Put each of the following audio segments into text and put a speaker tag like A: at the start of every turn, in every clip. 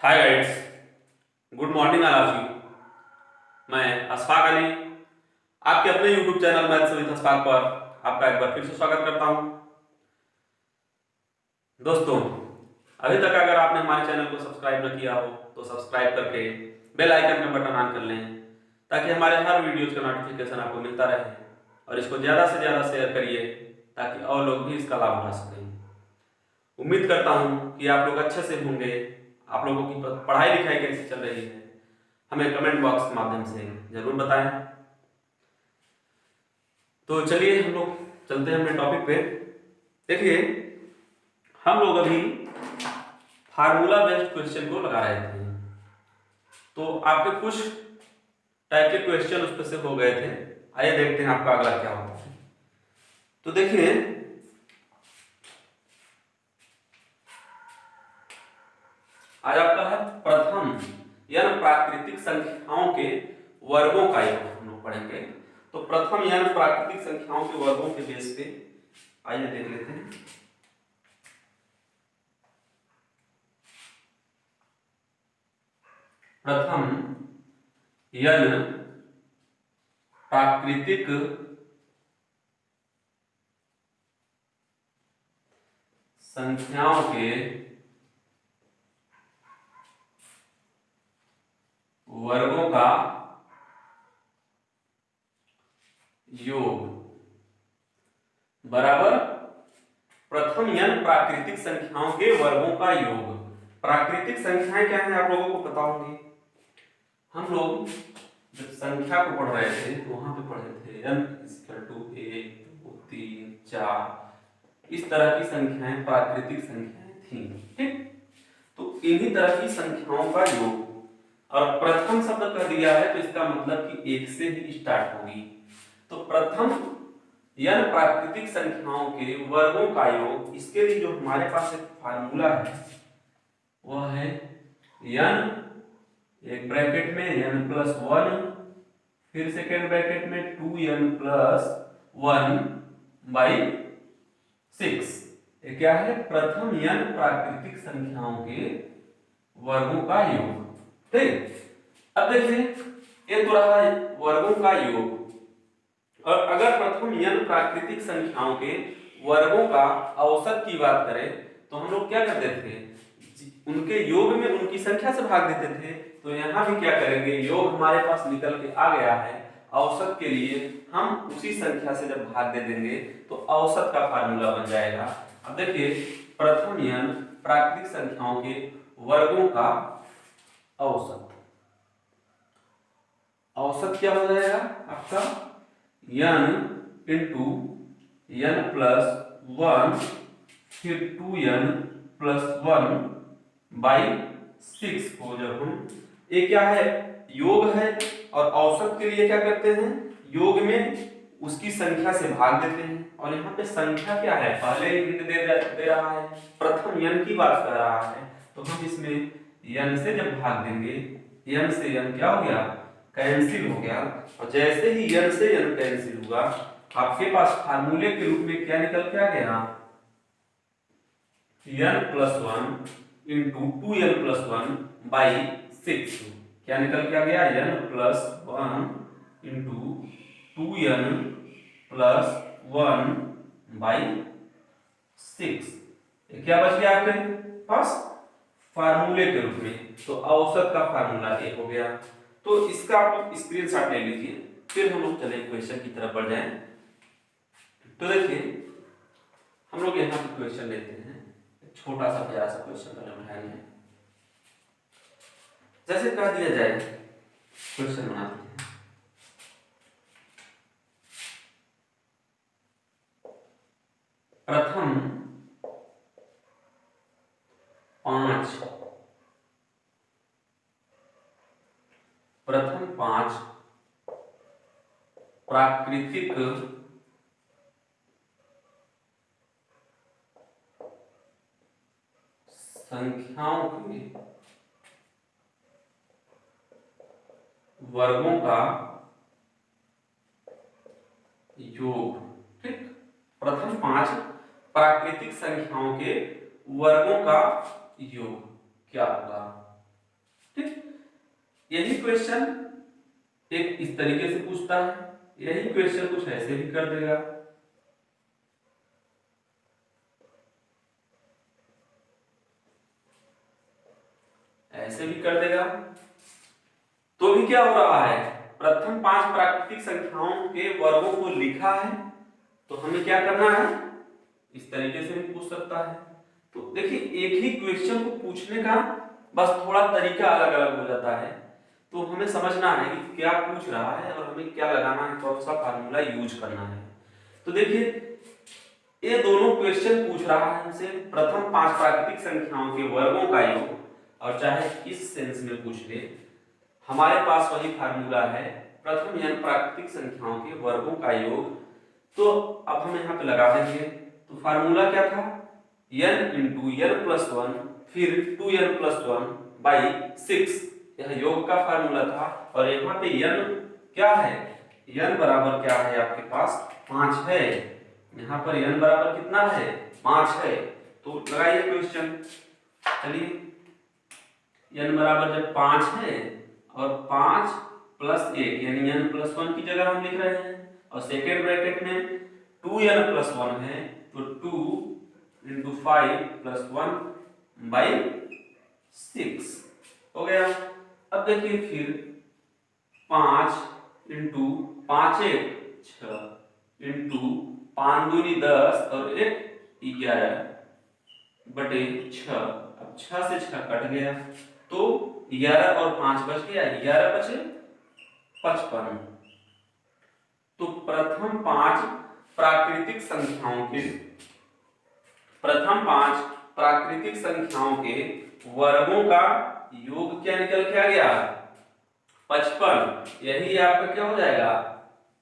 A: Hi guides, good morning all of you. मैं अशफाक अली आपके अपने YouTube channel maths with Ashfaq पर आपका एक बार फिर से स्वागत करता हूं। दोस्तों, अभी तक अगर आपने हमारे चैनल को सब्सक्राइब न किया हो तो सब्सक्राइब करके बेल आइकन का बटन ऑन कर लें ताकि हमारे हर वीडियोज का नोटिफिकेशन आपको मिलता रहे और इसको ज़्यादा से ज़्यादा शेयर करिए ताकि और लोग भी इसका लाभ उठा सकें। उम्मीद करता हूं कि आप लोग अच्छे से होंगे। आप लोगों की पढ़ाई लिखाई कैसी चल रही है हमें कमेंट बॉक्स के माध्यम से जरूर बताएं। तो चलिए हम लोग चलते हैं अपने टॉपिक पे। देखिए, हम लोग अभी फार्मूला बेस्ड क्वेश्चन को लगा रहे थे, तो आपके कुछ टाइप के क्वेश्चन उस पर से हो गए थे। आइए देखते हैं आपका अगला क्या होता है। तो देखिए, आज आपका है प्रथम यानी प्राकृतिक संख्याओं के वर्गों का योग हम लोग पढ़ेंगे। तो प्रथम यानी प्राकृतिक संख्याओं के वर्गों के बेस पे आइए देख लेते हैं। प्रथम यानी प्राकृतिक संख्याओं के वर्गों का योग बराबर प्रथम यानी प्राकृतिक संख्याओं के वर्गों का योग। प्राकृतिक संख्याएं क्या है आप लोगों को पता होंगी। हम लोग जब संख्या को पढ़ रहे थे तो वहां पे पढ़े थे n = 1 2 3 4 इस तरह की संख्याएं प्राकृतिक संख्याएं थी। ठीक, तो इन्हीं तरह की संख्याओं का योग और प्रथम शब्द कर दिया है तो इसका मतलब कि एक से ही स्टार्ट होगी। तो प्रथम यानी प्राकृतिक संख्याओं के वर्गों का योग, इसके लिए जो हमारे पास एक फार्मूला है वह है n एक ब्रैकेट में n+1 फिर सेकेंड ब्रैकेट में 2n+1/6। ये क्या है? प्रथम यानी प्राकृतिक संख्याओं के वर्गों का योग। ठीक, अब देखिए ये तो रहा वर्गों का योग। और अगर प्रथम यानी प्राकृतिक संख्याओं के वर्गों का औसत की बात करें तो हम लोग क्या करते थे, उनके योग में उनकी संख्या से भाग देते थे। तो यहाँ भी क्या करेंगे, योग हमारे पास निकल के आ गया है, औसत के लिए हम उसी संख्या से जब भाग दे देंगे तो औसत का फार्मूला बन जाएगा। अब देखिए, प्रथम यानी प्राकृतिक संख्याओं के वर्गों का औसत, औसत क्या हो जाएगा आपका n × n+1 फिर 2n+1/6 को जब हम, ये क्या है, योग है और औसत के लिए क्या करते हैं, योग में उसकी संख्या से भाग देते हैं। और यहाँ पे संख्या क्या है, पहले ही हिंट दे रहा है, प्रथम n की बात कर रहा है, तो हम इसमें n से जब भाग देंगे, n से n क्या हो गया, कैंसिल हो गया। और जैसे ही n से n कैंसिल हुआ, आपके पास फार्मूले के रूप में क्या निकल के आ गया, n+1 × 2n+1/6। क्या निकल के आ गया, n+1 × 2n+1/6। क्या बच गया आपके पास फार्मूले के रूप में, तो औसत का फार्मूला ये हो गया। तो इसका आप स्क्रीनशॉट ले लीजिए, फिर हम लोग चले क्वेश्चन की तरफ बढ़ जाएं। तो देखिए, हम लोग यहाँ पे क्वेश्चन लेते हैं, छोटा सा प्यारा सा क्वेश्चन का उठाएंगे। जैसे कह दिया जाए, क्वेश्चन बनाते हैं, प्रथम 5 प्राकृतिक संख्याओं के वर्गों का योग। ठीक, प्रथम 5 प्राकृतिक संख्याओं के वर्गों का योग क्या होगा। यही क्वेश्चन एक इस तरीके से पूछता है, यही क्वेश्चन कुछ ऐसे भी कर देगा, ऐसे भी कर देगा। तो भी क्या हो रहा है, प्रथम 5 प्राकृतिक संख्याओं के वर्गों को लिखा है, तो हमें क्या करना है, इस तरीके से भी पूछ सकता है। तो देखिए एक ही क्वेश्चन को पूछने का बस थोड़ा तरीका अलग अलग हो जाता है, तो हमें समझना है कि क्या पूछ रहा है और हमें क्या लगाना है, कौन सा फार्मूला यूज करना है। तो देखिए ये दोनों क्वेश्चन पूछ रहा है हमसे प्रथम 5 प्राकृतिक संख्याओं के वर्गों का योग, और चाहे इस सेंस में पूछ ले, हमारे पास वही फार्मूला है प्रथम n प्राकृतिक संख्याओं के वर्गों का योग। तो अब हम यहाँ पे लगा देंगे, तो फार्मूला क्या था, n इंटू n प्लस 1 फिर 2n प्लस 1 बाई 6, यह योग का फार्मूला था। और यहाँ पे n क्या है, n बराबर क्या है आपके पास 5 है, यहाँ पर n बराबर कितना है 5 है। तो लगाइए क्वेश्चन, चलिए n बराबर जब 5 है और 5 प्लस 1 यानी n प्लस 1 की जगह हम लिख रहे हैं, और सेकेंड ब्रैकेट में 2n प्लस 1 है, तो 2 इंटू 5 प्लस 1 बाई 6 हो गया। अब देखिए फिर 5 इंटू 5 1 6 इंटू 5 दूनी 10 और 1 11 बटे 6, अब 6 से 6 कट गया, तो 11 और 5 बच गया, 11 बचे 55। तो प्रथम 5 प्राकृतिक संख्याओं के वर्गों का योग क्या निकल के आ गया 55, यही आपका क्या हो जाएगा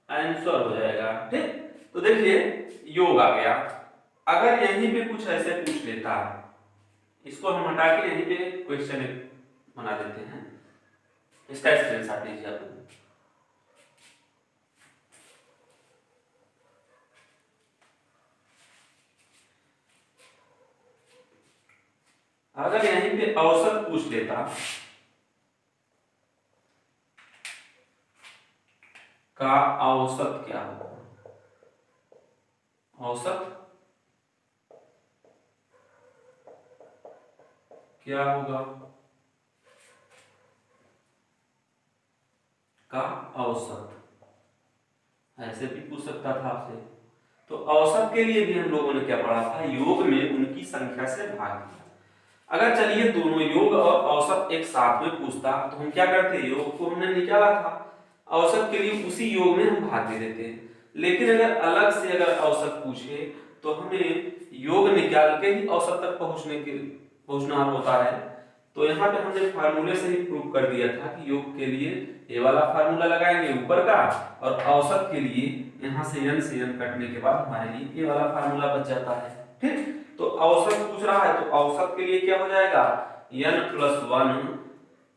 A: आंसर हो जाएगा। ठीक, तो देखिए योग आ गया। अगर यहीं पे कुछ ऐसे पूछ लेता है, इसको हम हटा के यहीं पे क्वेश्चन बना देते हैं, इसका स्क्रीनशॉट लीजिए आप। अगर यहीं पे औसत पूछ लेता, का औसत क्या होगा, औसत क्या होगा, का औसत ऐसे भी पूछ सकता था आपसे। तो औसत के लिए भी हम लोगों ने क्या पढ़ा था, योग में उनकी संख्या से भाग दिया। अगर चलिए दोनों योग और औसत एक साथ में पूछता, तो हम क्या करते, योग को हमने निकाला था, औसत के लिए उसी योग में हम भाग दे देते हैं। लेकिन अगर अलग से अगर औसत पूछे तो हमें योग निकाल के ही औसत तक पहुंचना होता है। तो यहाँ पे हमने फार्मूले से ही प्रूव कर दिया था कि योग के लिए ये वाला फार्मूला लगाएंगे ऊपर का, और औसत के लिए यहाँ से n कटने के बाद हमारे लिए ये वाला फार्मूला बच जाता है। ठीक, तो औसत पूछ रहा है, तो औसत के लिए क्या हो जाएगा n plus 1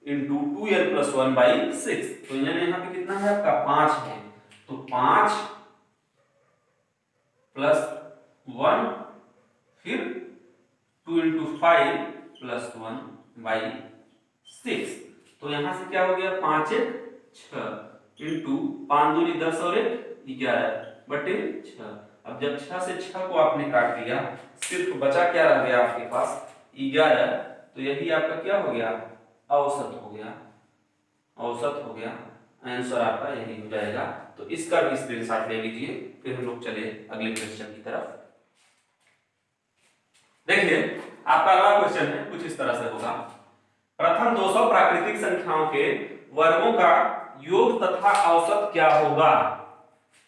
A: into 2n plus 1 by 6। तो n यहाँ पे कितना है आपका 5 है, तो 5 प्लस 1 फिर 2 इंटू 5 प्लस 1 बाई 6। तो यहां से क्या हो गया 5 1 6 इंटू 5 दूनी 10 और 1 11 बटे 6। अब जब 6 से 6 को आपने काट दिया, सिर्फ बचा क्या रह गया आपके पास 11, तो यही आपका क्या हो गया औसत हो गया, औसत हो गया, आंसर आपका यही हो जाएगा। तो इसका भी स्क्रीनशॉट ले लीजिए, फिर हम लोग चले अगले क्वेश्चन की तरफ। देखिए आपका अगला क्वेश्चन है कुछ इस तरह से होगा, प्रथम 200 प्राकृतिक संख्याओं के वर्गों का योग तथा औसत क्या होगा।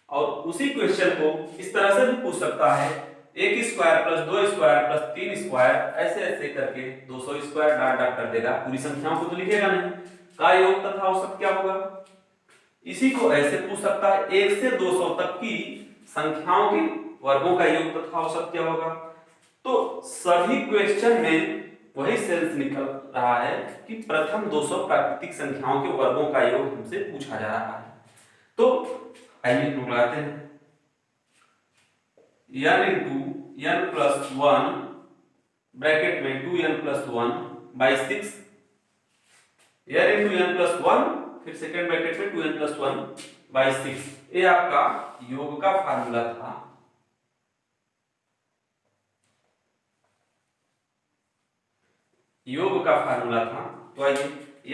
A: और उसी क्वेश्चन को इस तरह से भी पूछ सकता है, 1 square plus 2 square plus 3 square, ऐसे ऐसे करके 200 स्क्वायर डाट डाट कर देगा, पूरी संख्याओं को तो लिखेगा नहीं, का योग तथा औसत क्या होगा। इसी को ऐसे पूछ सकता है, 1 से 200 तक की संख्याओं के वर्गों का योग तथा औसत क्या होगा। तो सभी क्वेश्चन में वही सेंस निकल रहा है कि प्रथम 200 प्राकृतिक संख्याओं के वर्गों का योग हमसे पूछा जा रहा है। तो आइए हम लगाते हैं, n into n plus 1 bracket में 2n plus 1 by 6, n into n plus 1 फिर सेकेंड ब्रैकेट में 2n प्लस 1/6। ये आपका योग का फार्मूला था। योग का फार्मूला था। तो आइए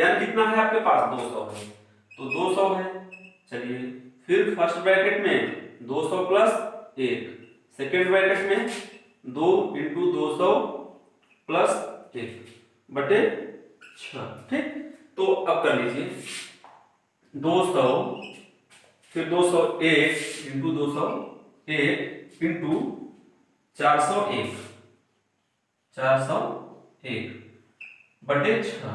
A: n कितना है आपके पास 200 है, तो 200 है। चलिए फिर फर्स्ट ब्रैकेट में 200 प्लस 1, सेकेंड ब्रैकेट में 2 इंटू 200 प्लस 1 बटे 6। ठीक, तो अब कर लीजिए 200 फिर 201 इंटू 201 इंटू 401 बटे 6।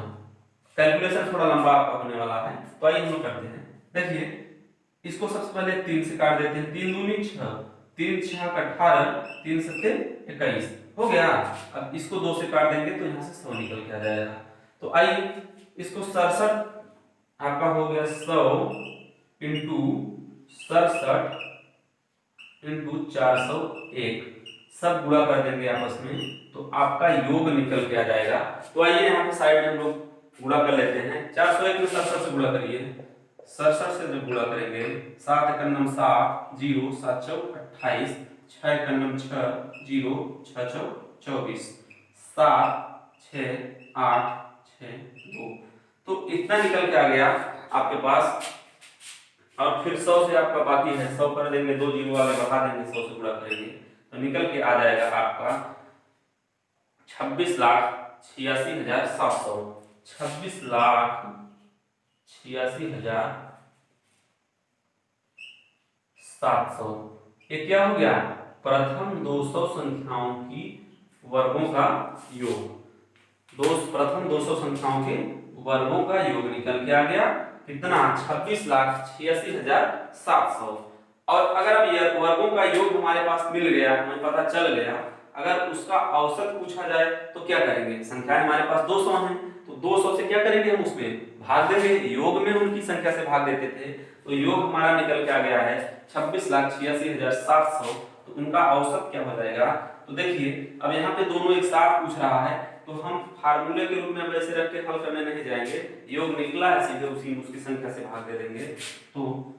A: कैलकुलेशन थोड़ा लंबा आपका होने वाला है, तो आइए हम लोग करते हैं। देखिए इसको सबसे पहले 3 से काट देते हैं। 3 दूनी 6, 3 6 18, 3 7 21 हो गया। अब इसको 2 से काट देंगे तो यहाँ से 100 निकल के आ जाएगा। तो आइए इसको 67 आपका हो गया 100 इंटू 67 इंटू 401, सब गुणा कर देंगे आपस में तो आपका योग निकल के आ जाएगा। तो आइए यहाँ पे साइड में हम लोग गुणा कर लेते हैं। 401 में 67 से गुणा करिए, 67 से जब गुणा करेंगे 7 एकम 7 0 7 चौक 28, 6 एकम 6 0 6 चौक 24, 7 6 8 6 2, तो इतना निकल के आ गया आपके पास। और फिर 100 से आपका बाकी है, 100 कर देंगे, 2 जीरो वाले बढ़ा देंगे, 100 से गुणा करेंगे तो निकल के आ जाएगा आपका 26,86,700। 26,86,700। ये क्या हो गया? प्रथम 200 संख्याओं की वर्गों का योग। प्रथम 200 संख्याओं के वर्गों का योग निकल के आ गया कितना? 26,86,700। और अगर अब यह वर्गों का योग हमारे पास मिल गया, हमें पता चल गया, अगर उसका औसत पूछा जाए तो क्या करेंगे? संख्याएं हमारे पास 200 हैं, तो 200 से क्या करेंगे? हम उसमें भाग देंगे। योग में उनकी संख्या से भाग देते थे, तो योग हमारा निकल के आ गया है 26,86,700। तो उनका औसत क्या हो जाएगा? तो देखिए अब यहाँ पे दोनों एक साथ पूछ रहा है, तो हम फार्मूले के रूप में वैसे रख के हल करने नहीं जाएंगे। योग निकला है, सीधे उसकी संख्या से भाग दे देंगे। तो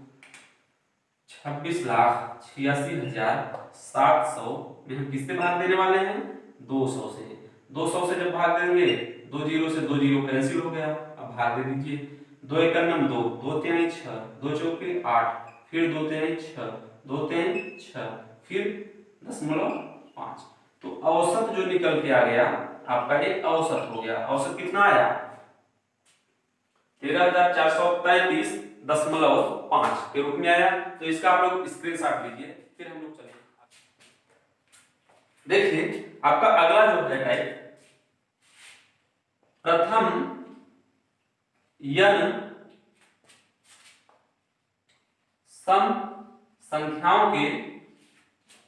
A: 26,86,700 में हम किससे भाग देने वाले हैं? 200 से। 200 से जब भाग देंगे, 2 जीरो से 2 जीरो कैंसिल हो गया। अब भाग दे दीजिए। 2 एकम 2, 2 3 6, 2 चौके 8, फिर 2 3 6, 2 3 6, फिर 0.5। तो औसत जो निकल के आ गया आपका, एक औसत हो गया। औसत कितना आया? 13,433.5 के रूप में आया। तो इसका आप लोग स्क्रीनशॉट लीजिए, फिर हम लोग चलेंगे। देखिए आपका अगला जो है टाइप, प्रथम n सम संख्याओं के,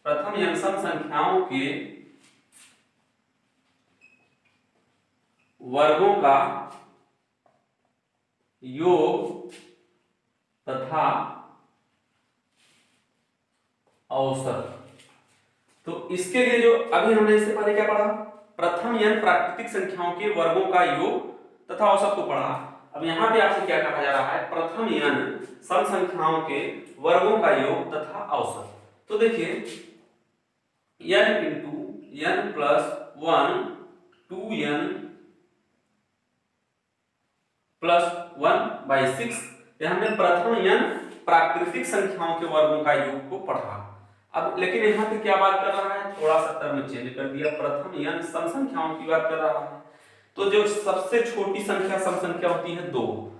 A: प्रथम n सम संख्याओं के वर्गों का योग तथा औसत। तो इसके लिए जो अभी हमने इससे पहले क्या पढ़ा? प्रथम n प्राकृतिक संख्याओं के वर्गों का योग तथा औसत को पढ़ा। अब यहाँ पे आपसे क्या कहा जा रहा है? प्रथम n सम संख्याओं के वर्गों का योग तथा औसत। तो देखिए n into n plus 1 2n plus 1/6, हमने प्रथम n प्राकृतिक संख्याओं के वर्गों का योग को पढ़ा। अब लेकिन यहाँ पे क्या बात कर रहा है? थोड़ा सा टर्म चेंज कर दिया। प्रथम n सम संख्याओं की बात कर रहा है। तो जो सबसे छोटी संख्या सम संख्या होती है 2,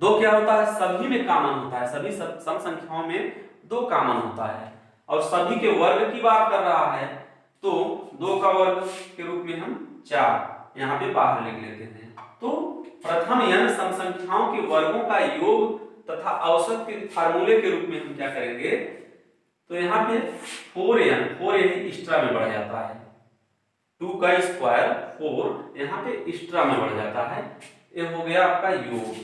A: 2 क्या होता है? सभी में कॉमन होता है। सभी सम संख्याओं में 2 कॉमन होता है। और सभी के वर्ग की बात कर रहा है, तो 2 का वर्ग के रूप में हम 4 यहाँ पे बाहर लिख लेते हैं। तो प्रथम n सम संख्याओं के वर्गों का योग तथा औसत के फार्मूले के रूप में हम क्या करेंगे? तो यहाँ पे 4n एक्स्ट्रा में बढ़ जाता है। 2 का स्क्वायर 4 यहाँ पे एक्स्ट्रा में बढ़ जाता है। ये हो गया आपका योग,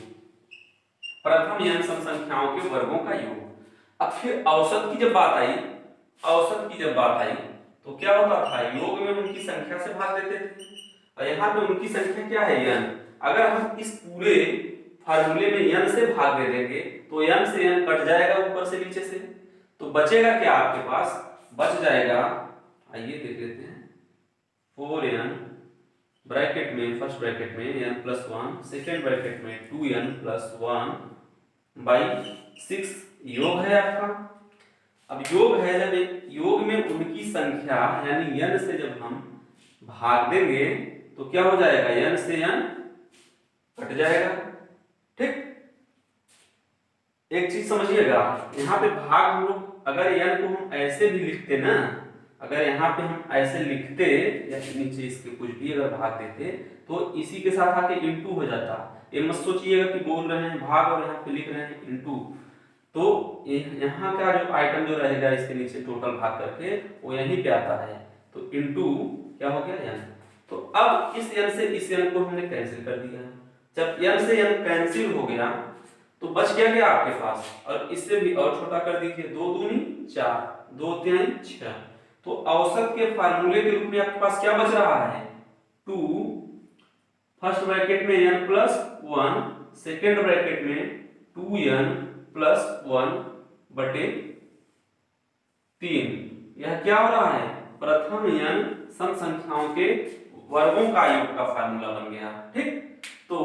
A: प्रथम n सम संख्याओं के वर्गों का योग। अब फिर औसत की जब बात आई, तो क्या होता था? योग में उनकी संख्या से भाग देते थे, और यहाँ पे उनकी संख्या क्या है? n। अगर हम इस पूरे फार्मूले में n से भाग दे देंगे तो n से n कट जाएगा ऊपर से नीचे से, तो बचेगा क्या आपके पास, बच जाएगा, आइए देख लेते हैं, 4n ब्रैकेट में, फर्स्ट ब्रैकेट में n प्लस 1, सेकेंड ब्रैकेट में 2n प्लस 1 बाई 6 योग है आपका। अब योग है, जब योग में उनकी संख्या यानी n से जब हम भाग देंगे तो क्या हो जाएगा, n से n कट जाएगा। ठीक, एक चीज समझिएगा, यहाँ पे भाग हम लोग अगर n को हम ऐसे भी लिखते ना, अगर यहाँ पे हम ऐसे लिखते या नीचे इसके कुछ भी अगर भाग देते तो इसी के साथ आके इनटू हो जाता। ये मत सोचिएगा कि बोल रहे हैं भाग और यहाँ पे लिख रहे हैं इनटू, तो यहाँ का जो आइटम जो रहेगा इसके नीचे टोटल भाग करके वो यहीं पे आता है, तो इनटू क्या हो गया n। तो अब इस n से इस n को हमने कैंसिल कर दिया। जब n से n कैंसिल हो गया तो बच गया क्या आपके पास, और इससे भी और छोटा कर दीजिए, 2 दूनी 4, 2 3 6, तो औसत के फार्मूले के रूप में आपके पास क्या बच रहा है, 2 फर्स्ट ब्रैकेट में n प्लस 1, सेकेंड ब्रैकेट में 2n प्लस 1 बटे 3। यह क्या हो रहा है, प्रथम n सम संख्याओं के वर्गों का योग का फार्मूला बन गया। ठीक, तो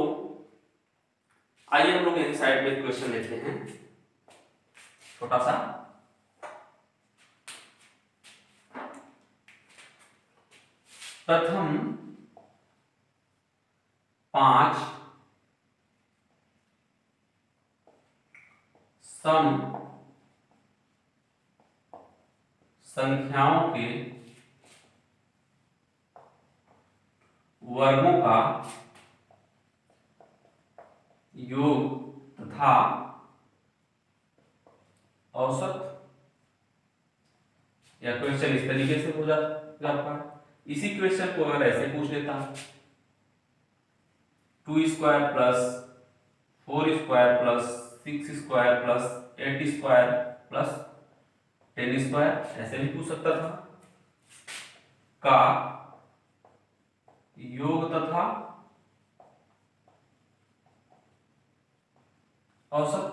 A: आइए हम लोग यही साइड में क्वेश्चन लेते हैं छोटा सा। प्रथम 5 सम संख्याओं के वर्गों का योग तथा औसत, या क्वेश्चन इस तरीके से हो जाता आपका। इसी क्वेश्चन को अगर ऐसे पूछ लेता, 2 square plus 4 square plus 6 square plus 8 square plus 10 square, ऐसे भी पूछ सकता था, का योग तथा औसत।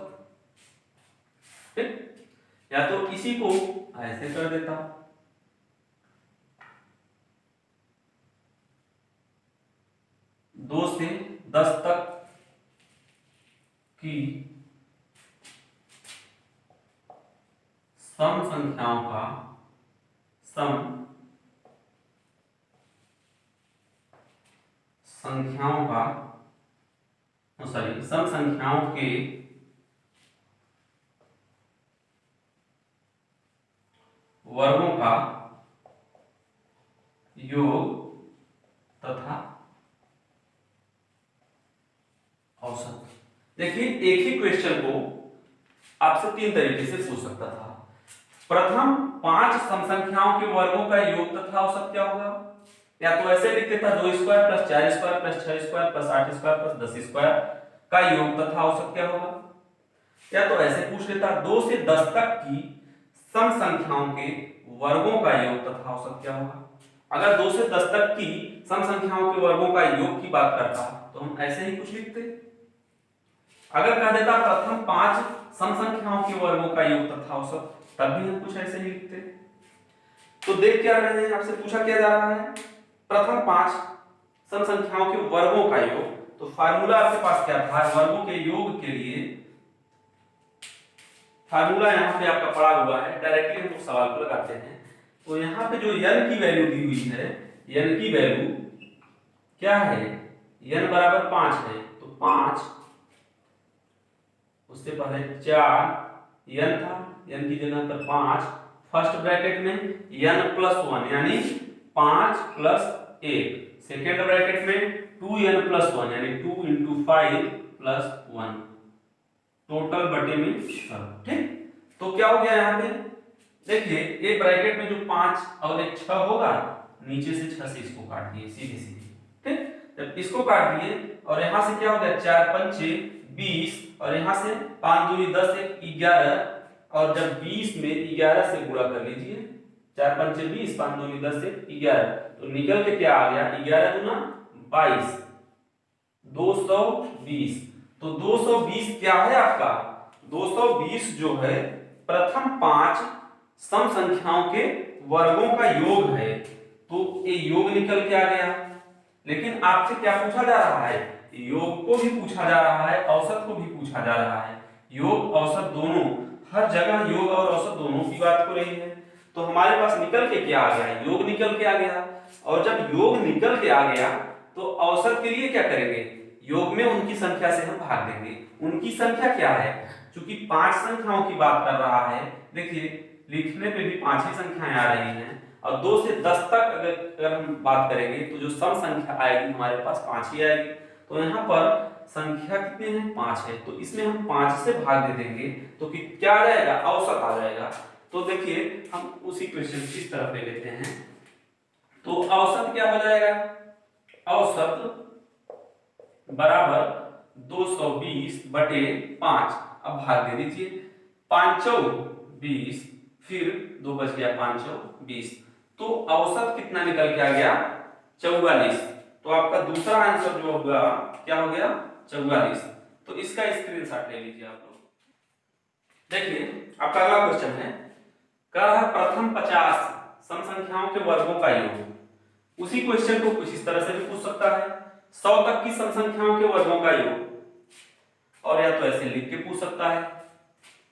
A: ठीक, या तो इसी को ऐसे कर देता, 2 से 10 तक की सम संख्याओं का सम संख्याओं के वर्गों का योग तथा औसत। देखिए एक ही क्वेश्चन को आपसे 3 तरीके से पूछ सकता था। प्रथम 5 सम संख्याओं के वर्गों का योग तथा औसत क्या होगा, या तो ऐसे लिख देता 2 square plus 4 square plus 6 square plus 8 square plus 10 square का योग तथा औसत क्या होगा, या तो ऐसे पूछ लेता 2 से 10 तक की सम संख्याओं के वर्गों का योग तथा औसत क्या होगा। अगर 2 से 10 तक की सम संख्याओं के वर्गों का योग की बात करता तो हम ऐसे ही कुछ लिखते। अगर कह देता प्रथम 5 सम संख्याओं के वर्गों का योग तथा औसत, तब भी हम कुछ ऐसे ही लिखते। तो देख क्या रहे हैं, आपसे पूछा क्या जा रहा है, प्रथम 5 सम संख्याओं के वर्गों का योग, तो फार्मूला आपके पास क्या था, वर्गों के योग के लिए फार्मूला यहाँ पे आपका पड़ा हुआ है, डायरेक्टली हम लोग सवाल को लगाते हैं। तो यहाँ पे जो n की वैल्यू दी हुई है, n की वैल्यू क्या है, n बराबर 5 है, तो 5 उससे पहले 4 n था, n की जगह पर 5 फर्स्ट ब्रैकेट में n प्लस 1 यानी 5 प्लस 1, सेकेंड ब्रैकेट में 2n प्लस 1 यानी 2 इंटू 5 प्लस 1, टोटल बटे में 6। ठीक, तो क्या हो गया यहाँ पे, देखिए एक ब्रैकेट में जो 5 और एक 6 होगा, नीचे से 6 से इसको काट दिए सीधे सीधे। ठीक, जब इसको काट दिए और यहाँ से क्या हो गया, 4 पंचे 20 और यहाँ से 5 दूनी 10 एक 11, और जब 20 में 11 से गुणा कर लीजिए, 4 पंचे 20 5 दूनी 10 से 11, तो निकल के क्या आ गया, 11 दूना 22 220, तो 220 क्या है आपका, 220 जो है प्रथम 5 सम संख्याओं के वर्गों का योग है। तो ये योग निकल के आ गया। लेकिन आपसे क्या पूछा जा रहा है, योग को भी पूछा जा रहा है, औसत को भी पूछा जा रहा है। योग औसत दोनों, हर जगह योग और औसत दोनों की बात हो रही है। तो हमारे पास निकल के क्या आ गया, योग निकल के आ गया। और जब योग निकल के आ गया तो औसत के लिए क्या करेंगे, योग में उनकी संख्या से हम भाग देंगे। उनकी संख्या क्या है, क्योंकि 5 संख्याओं की बात कर रहा है। देखिए लिखने पे भी 5 ही संख्याएं आ रही हैं, और 2 से 10 तक अगर हम बात करेंगे तो जो सम संख्या आएगी हमारे पास 5 ही आएगी। तो यहाँ पर संख्या कितने हैं, 5 है। तो इसमें हम 5 से भाग दे देंगे तो क्या आ जाएगा, औसत आ जाएगा। तो देखिए हम उसी क्वेश्चन की तरफ ले लेते हैं। तो औसत क्या हो जाएगा, औसत बराबर 220 बटे 5। अब भाग दे दीजिए, 5 चौ 20, फिर 2 बच गया, 5 चौ 20। तो औसत कितना निकल के आ गया, 44। तो आपका दूसरा आंसर जो होगा क्या हो गया, 44। तो इसका स्क्रीनशॉट ले लीजिए आप लोग। देखिए आपका अगला क्वेश्चन है, कह रहा है प्रथम 50 सम संख्याओं के वर्गों का योग। उसी क्वेश्चन को कुछ इस तरह से भी पूछ सकता है, 100 तक की सम संख्याओं के वर्गों का योग। और या तो ऐसे लिख के पूछ सकता है,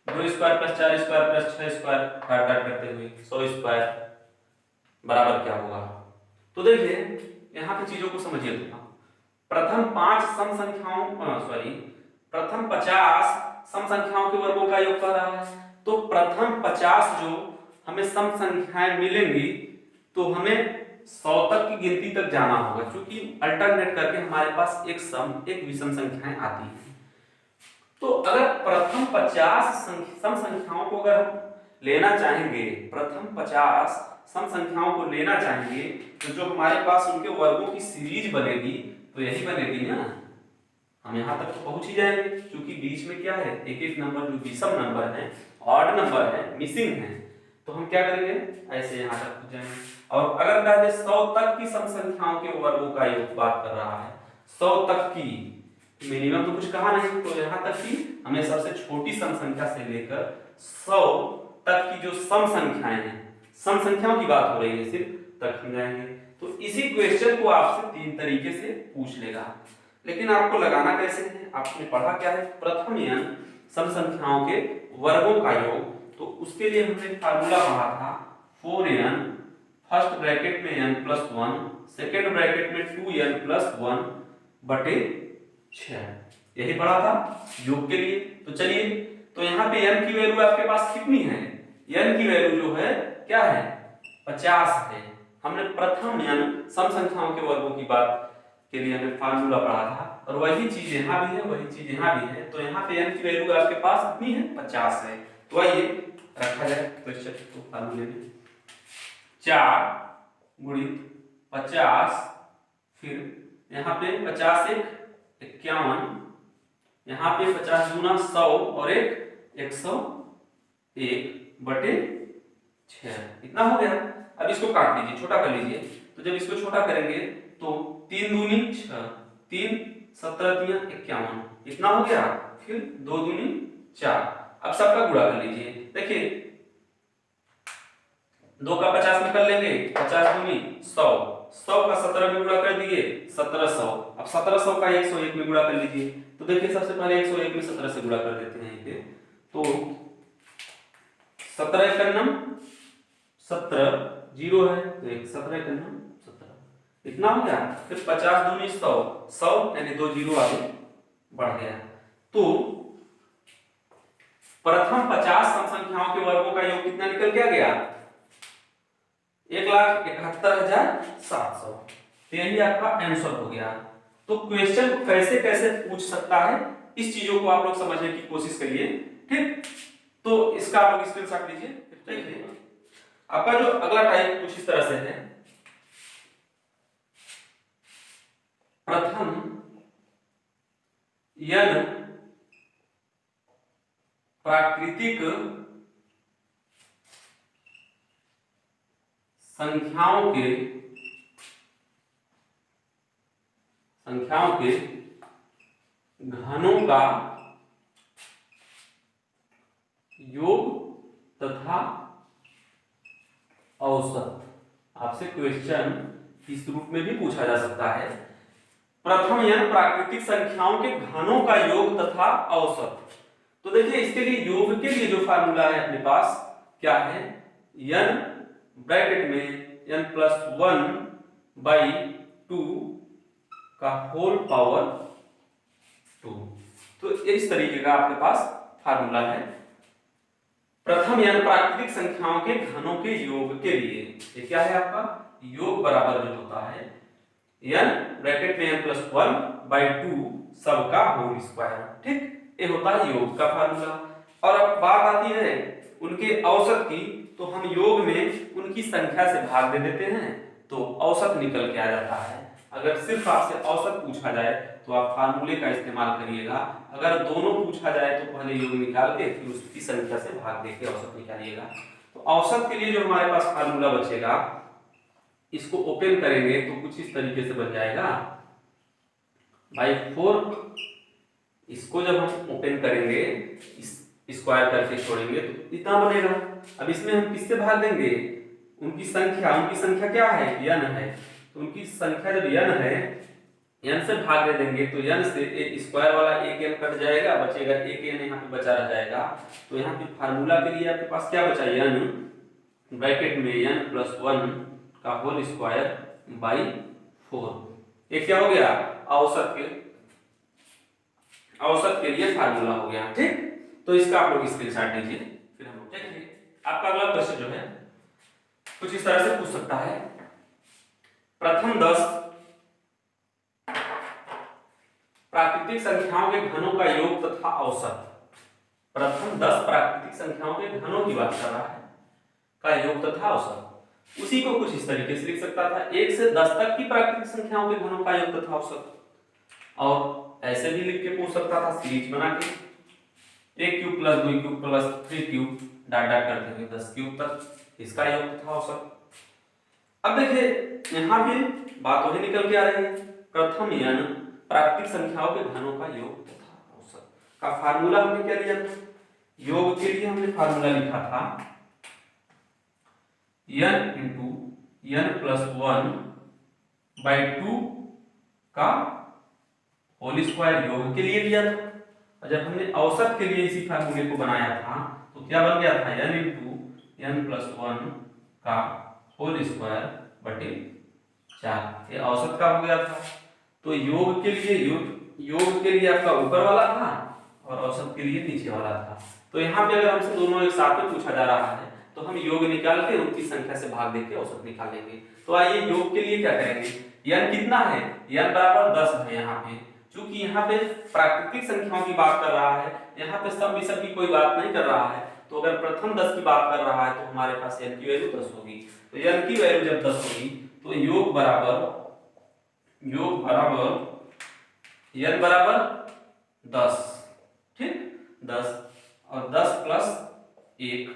A: 2 square plus 4 square plus 6 square काट काट करते हुए 100 स्क्वायर बराबर क्या होगा। तो देखिए यहाँ पे चीजों को समझिए थोड़ा। प्रथम 5 सम संख्याओं प्रथम 50 सम संख्याओं के वर्गों का योग कर रहा है। तो प्रथम 50 जो हमें सम संख्याएं मिलेंगी तो हमें 100 तक की गिनती तक जाना होगा, क्योंकि अल्टरनेट करके हमारे पास एक सम एक विषम संख्याएं आती हैं। तो अगर प्रथम 50 सम संख्याओं को अगर हम लेना चाहेंगे, प्रथम 50 सम संख्याओं को लेना चाहेंगे, तो जो हमारे पास उनके वर्गों की सीरीज बनेगी तो यही बनेगी ना। हम यहाँ तक तो पहुंच ही जाएंगे, क्योंकि बीच में क्या है, एक एक नंबर जो विषम नंबर है, ऑड नंबर है, मिसिंग है। तो हम क्या करेंगे, ऐसे यहाँ तक पहुंच जाएंगे। और अगर कह दे 100 तक की सम संख्याओं के वर्गों का योग बात कर रहा है, 100 तक की, मिनिमम तो कुछ कहा नहीं, तो यहाँ तक की हमें सबसे छोटी सम संख्या से लेकर 100 तक की जो सम संख्याएं हैं, सम संख्याओं की बात हो रही है सिर्फ, तक हम जाएंगे। तो इसी क्वेश्चन को आपसे 3 तरीके से पूछ लेगा। लेकिन आपको लगाना कैसे है, आपने पढ़ा क्या है, प्रथम n सम संख्याओं के वर्गों का योग। तो उसके लिए हमने फार्मूला पढ़ा था 4n, फर्स्ट ब्रैकेट में n प्लस 1, सेकेंड ब्रैकेट में 2n प्लस 1 बटे 6, यही पढ़ा था योग के लिए। तो चलिए, तो यहाँ पे n की वैल्यू आपके पास कितनी है, n की वैल्यू जो है क्या है, 50 है। हमने प्रथम n सम संख्याओं के वर्गों की बात के लिए हमने फार्मूला पढ़ा था, और वही चीज यहाँ भी है, वही चीज यहाँ भी है। तो यहाँ पे n की वैल्यू आपके पास कितनी है, 50 है। तो आइए रखा जाए क्वेश्चन को फार्मूले में, 4 गुणित 50, फिर यहाँ पे 50 एक 51, यहाँ पे 50 गुना 100 और एक 101 बटे 6, इतना हो गया। अब इसको काट लीजिए, छोटा कर लीजिए। तो जब इसको छोटा करेंगे तो 3 दूनी 6, 3 17 3 51, इतना हो गया। फिर 2 दूनी 4। अब सबका गुणा कर लीजिए। देखिए 2 का 50 में कर लेंगे, 50 दूनी 100, 100 का 17 में गुणा कर दिए 1700। अब 1700 का 101 में गुणा कर लीजिए। तो देखिए सबसे पहले 101 में 17 से गुणा कर देते हैं इसे। तो 17 एकम 17 जीरो है, तो 17 एकम 17, इतना हो गया। फिर 50 दूनी 100, 100 यानी 2 जीरो आगे बढ़ गया। तो प्रथम 50 सम संख्याओं के वर्गों का योग कितना निकल के आ गया, 1,71,700। तो यही आपका आंसर हो गया। तो क्वेश्चन को कैसे कैसे पूछ सकता है, इस चीजों को आप लोग समझने की कोशिश करिए, ठीक। तो इसका आप लोग स्क्रीनशॉट लीजिए। देखिए आपका जो अगला टाइप कुछ इस तरह से है, प्रथम n प्राकृतिक संख्याओं के घनों का योग तथा औसत। आपसे क्वेश्चन इस रूप में भी पूछा जा सकता है। प्रथम n प्राकृतिक संख्याओं के घनों का योग तथा औसत। तो देखिए इसके लिए योग के लिए जो फार्मूला है अपने पास क्या है, n ब्रैकेट में n+1/2 का होल पावर 2। तो इस तरीके का आपके पास फार्मूला है प्रथम n प्राकृतिक संख्याओं के घनों के योग के लिए। ये क्या है आपका योग बराबर जो होता है n ब्रैकेट में n+1/2 सबका होल स्क्वायर। ठीक, ये होता है योग का फार्मूला। और अब बात आती है उनके औसत की, तो हम योग में उनकी संख्या से भाग दे देते हैं तो औसत निकल के आ जाता है। अगर सिर्फ आपसे औसत पूछा जाए तो आप फार्मूले का इस्तेमाल करिएगा। अगर दोनों पूछा जाए तो पहले योग निकाल के फिर उसकी संख्या से भाग दे के औसत निकालिएगा। तो औसत के लिए जो हमारे पास फार्मूला बचेगा, इसको ओपन करेंगे तो कुछ इस तरीके से बन जाएगा बाई 4। इसको जब हम ओपन करेंगे, इस स्क्वायर करके छोड़ेंगे तो इतना बनेगा। अब इसमें हम किससे भाग देंगे, उनकी संख्या क्या है n है, तो उनकी संख्या जब n है n से भाग दे देंगे तो n से एक स्क्वायर वाला एक n कट जाएगा, बचेगा एक n यहाँ पे बचा रह जाएगा। तो यहाँ पे फार्मूला के लिए आपके पास क्या बचा, n ब्रैकेट में n+1 का होल स्क्वायर बाई 4। ये क्या हो गया, औसत के लिए फार्मूला हो गया। ठीक, तो इसका आप लोग स्क्रीनशॉट लीजिए, फिर हम लोग चलेंगे। आपका अगला क्वेश्चन जो है कुछ इस तरह से पूछ सकता है, प्रथम 10 प्राकृतिक संख्याओं के घनों का योग तथा औसत। प्रथम 10 प्राकृतिक संख्याओं के घनों की बात कर रहा है, का योग तथा औसत। उसी को कुछ इस तरीके से लिख सकता था, 1 से 10 तक की प्राकृतिक संख्याओं के घनों का योग तथा औसत। और ऐसे भी लिख के पूछ सकता था सीरीज बना के, 1 cube plus 2 cube plus 3 cube dot dot करते हुए 10 क्यूब तक, इसका योग तथा औसत। अब देखिए यहाँ भी बात वही निकल के आ रही है, प्रथम n प्राकृतिक संख्याओं के घनों का योग तथा औसत का फार्मूला हमने क्या लिया था, योग के लिए हमने फार्मूला लिखा था n × n+1/2 का होल स्क्वायर योग के लिए लिया था। और जब हमने औसत के लिए इसी फार्मूले को बनाया था तो क्या बन गया था, n × n+1 का होल स्क्वायर बटे 4। ये औसत का हो गया था। तो योग के लिए आपका ऊपर वाला था और औसत के लिए नीचे वाला था। तो यहाँ पे अगर हमसे दोनों एक साथ में पूछा जा रहा है तो हम योग निकाल के उनकी संख्या से भाग देके औसत निकाल लेंगे। तो आइए योग के लिए क्या करेंगे, n कितना है, n बराबर 10 है। यहाँ पे चूंकि यहाँ पे प्राकृतिक संख्याओं की बात कर रहा है, यहाँ पे सम विषम की कोई बात नहीं कर रहा है, तो अगर प्रथम 10 की बात कर रहा है तो हमारे पास n की वैल्यू 10 होगी। तो n की वैल्यू जब 10 होगी तो योग बराबर n बराबर 10। ठीक, 10 और 10 + 1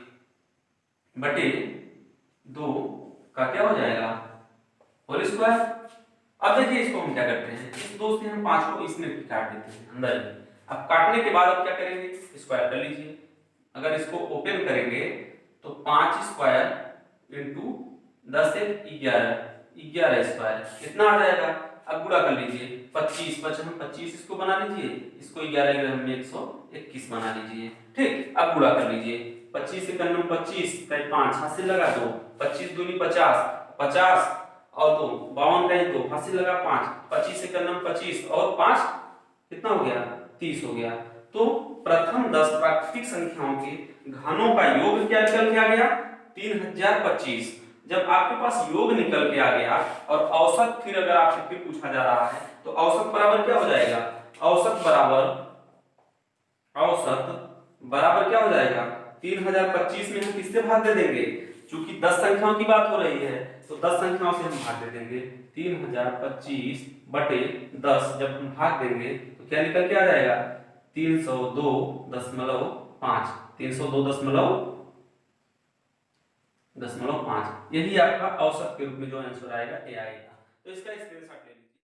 A: बटे 2 का क्या हो जाएगा, होल स्क्वायर। अब देखिए इसको हम क्या करते हैं, इस 2 से हम 5 को इसमें काट देते हैं अंदर ही। अब काटने के बाद अब क्या करेंगे, स्क्वायर कर लीजिए। अगर इसको ओपन करेंगे तो 5 स्क्वायर इंटू 10 से 11 स्क्वायर कितना आ जाएगा। अब गुणा कर लीजिए, 25 हम 25 इसको बना लीजिए, इसको 11 में 121 बना लीजिए। ठीक, अब गुणा कर लीजिए, 25 से 25 5 हासिल लगा 2, 25 दूनी 50, 50 और 2 52 का 2 हासिल लगा 5, 25 से 25 और 5 कितना हो गया, 30 हो गया। तो प्रथम 10 प्राकृतिक संख्याओं के घनों का योग क्या निकल के आ गया, 3025। जब आपके पास योग निकल के आ गया और औसत फिर अगर आपसे फिर पूछा जा रहा है तो औसत बराबर क्या हो जाएगा, औसत बराबर क्या हो जाएगा, 3025 में हम किससे भाग दे देंगे, चूंकि 10 संख्याओं की बात हो रही है तो 10 संख्याओं से हम भाग दे देंगे। 3025 बटे 10 जब हम भाग देंगे तो क्या निकल के आ जाएगा, 302.5, 302.5। यही आपका औसत के रूप में जो आंसर आएगा ये आएगा। तो इसका स्क्रीनशॉट ले लीजिए।